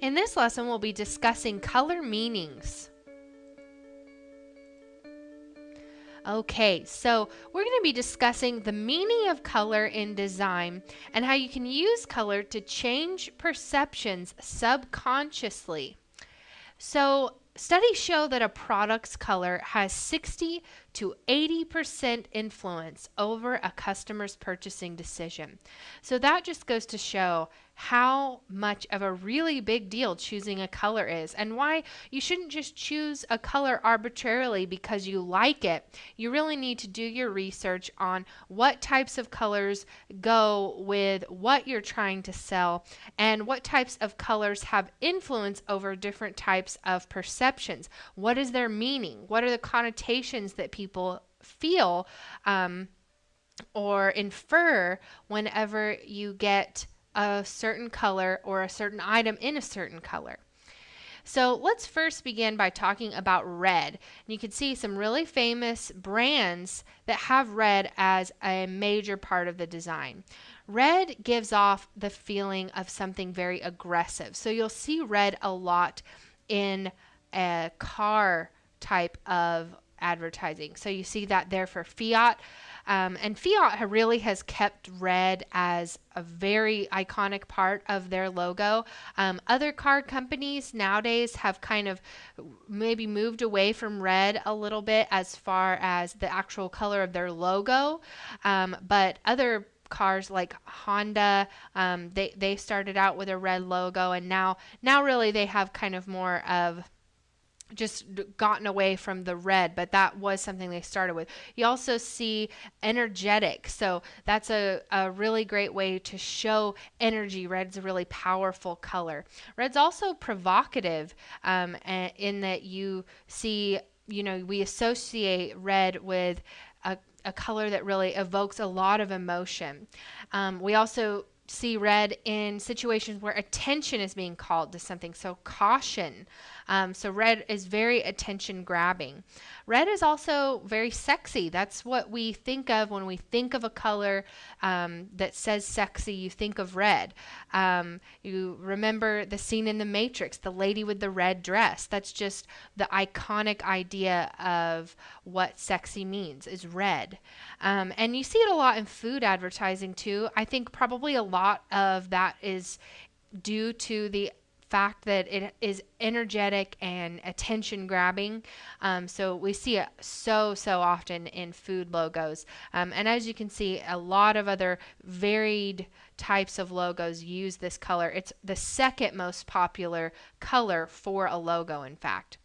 In this lesson, we'll be discussing color meanings. Okay, so we're going to be discussing the meaning of color in design and how you can use color to change perceptions subconsciously. So, studies show that a product's color has 60 to 80% influence over a customer's purchasing decision. So, that just goes to show how much of a really big deal choosing a color is and why you shouldn't just choose a color arbitrarily because you like it. You really need to do your research on what types of colors go with what you're trying to sell and what types of colors have influence over different types of perceptions. What is their meaning? What are the connotations that people feel or infer whenever you get a certain color or a certain item in a certain color? So let's first begin by talking about red. And you can see some really famous brands that have red as a major part of the design. Red gives off the feeling of something very aggressive. So you'll see red a lot in a car type of advertising. So you see that there for Fiat. And Fiat really has kept red as a very iconic part of their logo. Other car companies nowadays have kind of maybe moved away from red a little bit as far as the actual color of their logo. But other cars like Honda, they started out with a red logo, and now really they have kind of more of just gotten away from the red, but that was something they started with. You also see energetic. So that's a really great way to show energy. Red's a really powerful color. Red's also provocative in that you see, we associate red with a color that really evokes a lot of emotion. We also see red in situations where attention is being called to something. So caution. So red is very attention grabbing. Red is also very sexy. That's what we think of when we think of a color that says sexy. You think of red. You remember the scene in The Matrix, the lady with the red dress. That's just the iconic idea of what sexy means is red. And you see it a lot in food advertising too. I think probably a lot of that is due to the fact that it is energetic and attention grabbing. So we see it so often in food logos. And as you can see, a lot of other varied types of logos use this color. It's the second most popular color for a logo, in fact.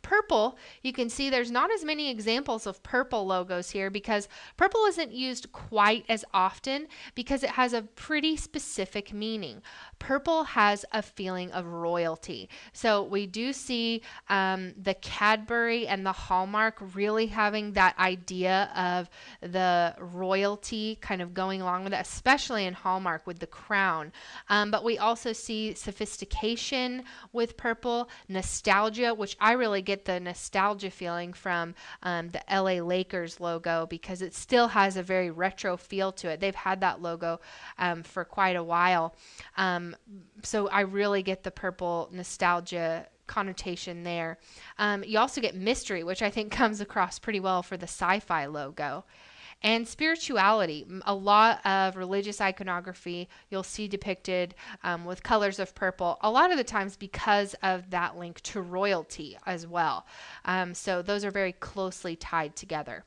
Purple, you can see there's not as many examples of purple logos here because purple isn't used quite as often because it has a pretty specific meaning. Purple has a feeling of royalty. So we do see the Cadbury and the Hallmark really having that idea of the royalty kind of going along with it, especially in Hallmark with the crown. But we also see sophistication with purple, nostalgia, which I really get the nostalgia feeling from the LA Lakers logo because it still has a very retro feel to it. They've had that logo for quite a while. So I really get the purple nostalgia connotation there. You also get mystery, which I think comes across pretty well for the sci-fi logo. And spirituality, a lot of religious iconography you'll see depicted with colors of purple, a lot of the times because of that link to royalty as well. So those are very closely tied together.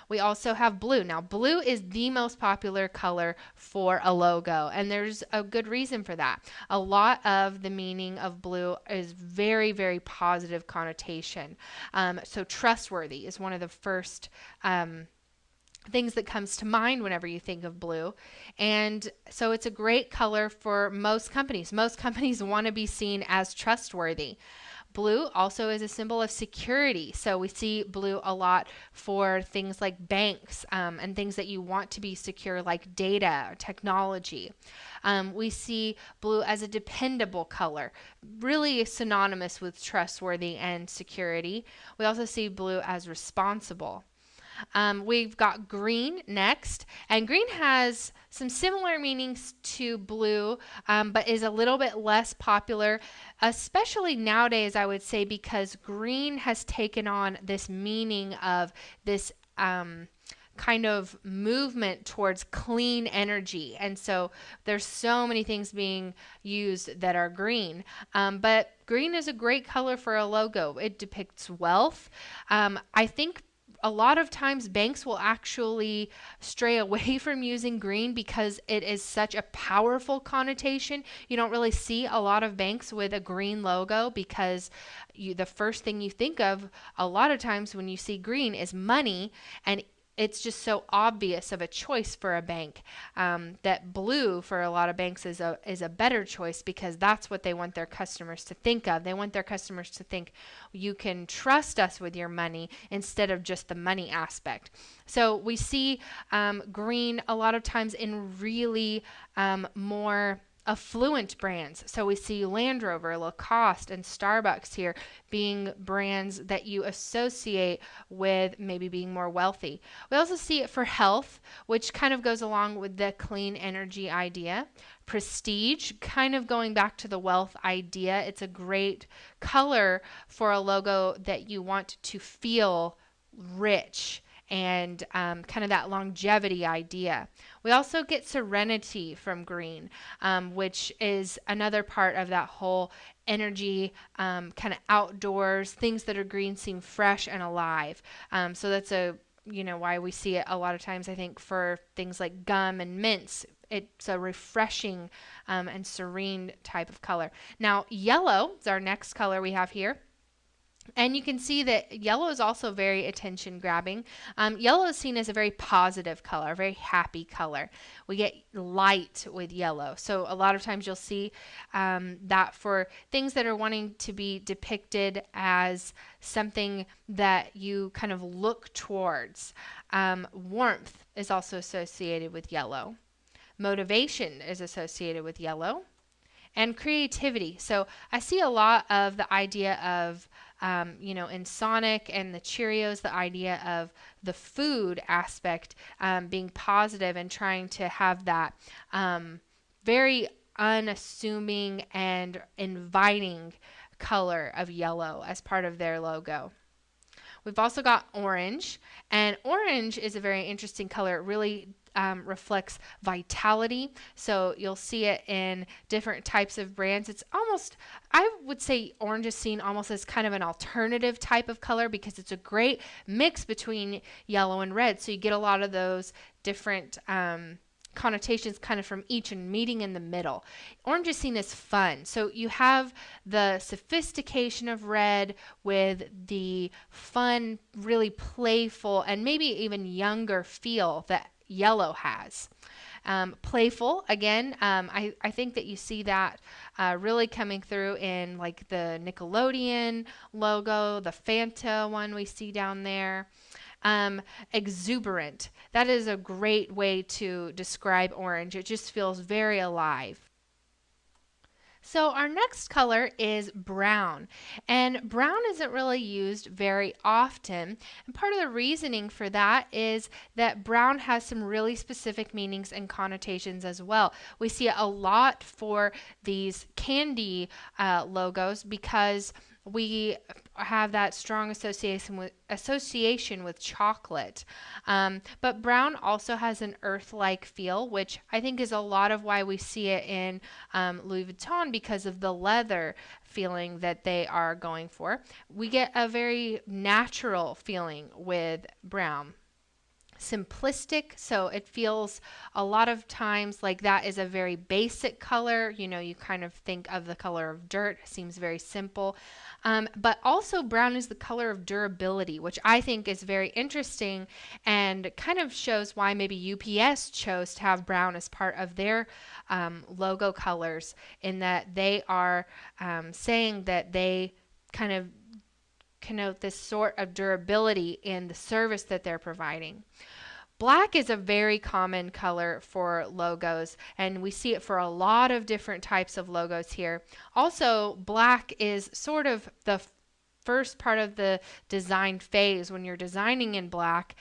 We also have blue. Now, blue is the most popular color for a logo, and there's a good reason for that. A lot of the meaning of blue is very positive connotation. So trustworthy is one of the first things that comes to mind whenever you think of blue. And so it's a great color for most companies. Most companies want to be seen as trustworthy. Blue also is a symbol of security. So we see blue a lot for things like banks and things that you want to be secure, like data or technology. We see blue as a dependable color, really synonymous with trustworthy and security. We also see blue as responsible. We've got green next, and green has some similar meanings to blue, but is a little bit less popular, especially nowadays, I would say, because green has taken on this meaning of this. Kind of movement towards clean energy. And so there's so many things being used that are green. But green is a great color for a logo. It depicts wealth. I think a lot of times banks will actually stray away from using green because it is such a powerful connotation. You don't really see a lot of banks with a green logo because the first thing you think of a lot of times when you see green is money, and it's just so obvious of a choice for a bank, that blue for a lot of banks is a better choice because that's what they want their customers to think of. They want their customers to think you can trust us with your money instead of just the money aspect. So we see green a lot of times in really more affluent brands. So we see Land Rover, Lacoste, and Starbucks here being brands that you associate with maybe being more wealthy. We also see it for health, which kind of goes along with the clean energy idea. Prestige, kind of going back to the wealth idea. It's a great color for a logo that you want to feel rich and kind of that longevity idea. We also get serenity from green, which is another part of that whole energy, kind of outdoors. Things that are green seem fresh and alive. So that's why we see it a lot of times, I think, for things like gum and mints. It's a refreshing and serene type of color. Now, yellow is our next color we have here. And you can see that yellow is also very attention grabbing. Yellow is seen as a very positive color, a very happy color. We get light with yellow. So a lot of times you'll see that for things that are wanting to be depicted as something that you kind of look towards. Warmth is also associated with yellow. Motivation is associated with yellow. And creativity. So I see a lot of the idea of, in Sonic and the Cheerios, the idea of the food aspect being positive and trying to have that very unassuming and inviting color of yellow as part of their logo. We've also got orange, and orange is a very interesting color. It really reflects vitality. So you'll see it in different types of brands. It's almost, I would say orange is seen almost as kind of an alternative type of color because it's a great mix between yellow and red. So you get a lot of those different connotations kind of from each and meeting in the middle. Orange is seen as fun. So you have the sophistication of red with the fun, really playful, and maybe even younger feel that yellow has. Playful, again, I think that you see that really coming through in like the Nickelodeon logo, the Fanta one we see down there. Exuberant. That is a great way to describe orange. It just feels very alive. So our next color is brown, and brown isn't really used very often. And part of the reasoning for that is that brown has some really specific meanings and connotations as well. We see it a lot for these candy logos because we have that strong association with chocolate. But brown also has an earth-like feel, which I think is a lot of why we see it in Louis Vuitton because of the leather feeling that they are going for. We get a very natural feeling with brown. Simplistic, so it feels a lot of times like that is a very basic color. You kind of think of the color of dirt, seems very simple. But also brown is the color of durability, which I think is very interesting and kind of shows why maybe UPS chose to have brown as part of their logo colors, in that they are saying that they kind of connote this sort of durability in the service that they're providing. Black is a very common color for logos, and we see it for a lot of different types of logos here. Also, black is sort of the first part of the design phase when you're designing in black.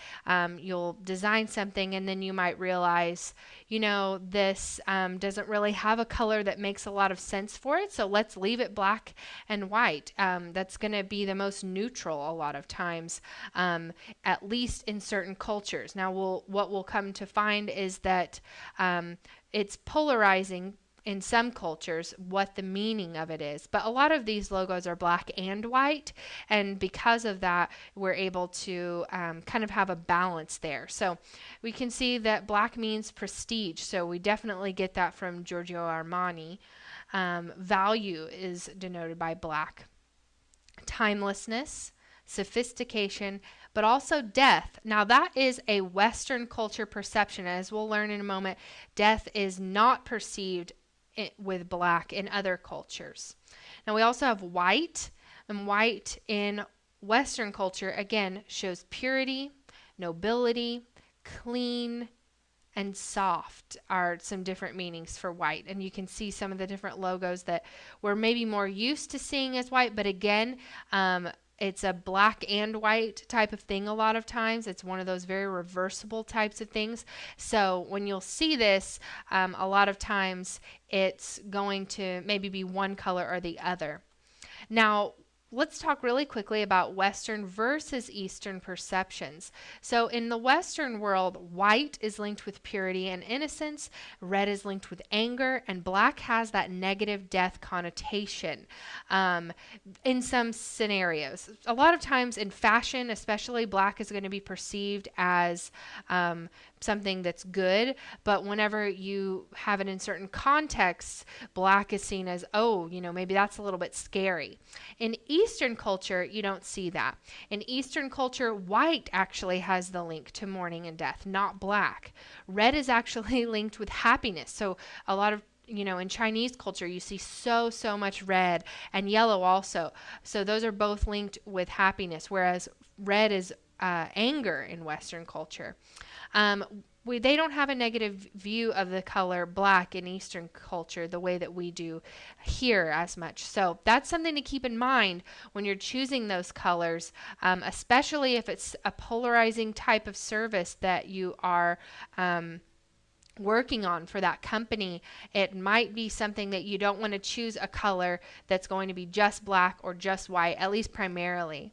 You'll design something and then you might realize, this doesn't really have a color that makes a lot of sense for it, so let's leave it black and white. That's going to be the most neutral a lot of times, at least in certain cultures. Now, what we'll come to find is that it's polarizing in some cultures what the meaning of it is. But a lot of these logos are black and white, and because of that, we're able to kind of have a balance there. So we can see that black means prestige, so we definitely get that from Giorgio Armani. Value is denoted by black. Timelessness, sophistication, but also death. Now, that is a Western culture perception. As we'll learn in a moment, death is not perceived with black in other cultures. Now, we also have white, and white in Western culture, again, shows purity, nobility, clean, and soft are some different meanings for white. And you can see some of the different logos that we're maybe more used to seeing as white, but again, it's a black and white type of thing a lot of times. It's one of those very reversible types of things. So when you'll see this, a lot of times it's going to maybe be one color or the other. Now, let's talk really quickly about Western versus Eastern perceptions. So in the Western world, white is linked with purity and innocence, red is linked with anger, and black has that negative death connotation in some scenarios. A lot of times in fashion, especially, black is going to be perceived as something that's good, but whenever you have it in certain contexts, black is seen as, maybe that's a little bit scary. In Eastern culture, you don't see that. In Eastern culture, white actually has the link to mourning and death, not black. Red is actually linked with happiness. So a lot of in Chinese culture, you see so much red, and yellow also. So those are both linked with happiness, whereas red is anger in Western culture. They don't have a negative view of the color black in Eastern culture the way that we do here as much. So that's something to keep in mind when you're choosing those colors, especially if it's a polarizing type of service that you are working on for that company. It might be something that you don't want to choose a color that's going to be just black or just white, at least primarily.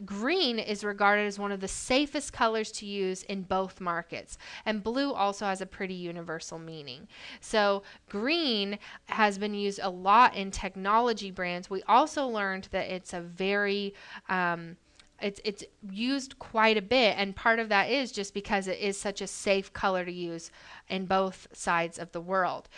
Green is regarded as one of the safest colors to use in both markets, and blue also has a pretty universal meaning. So green has been used a lot in technology brands. We also learned that it's a very it's used quite a bit, and part of that is just because it is such a safe color to use in both sides of the world.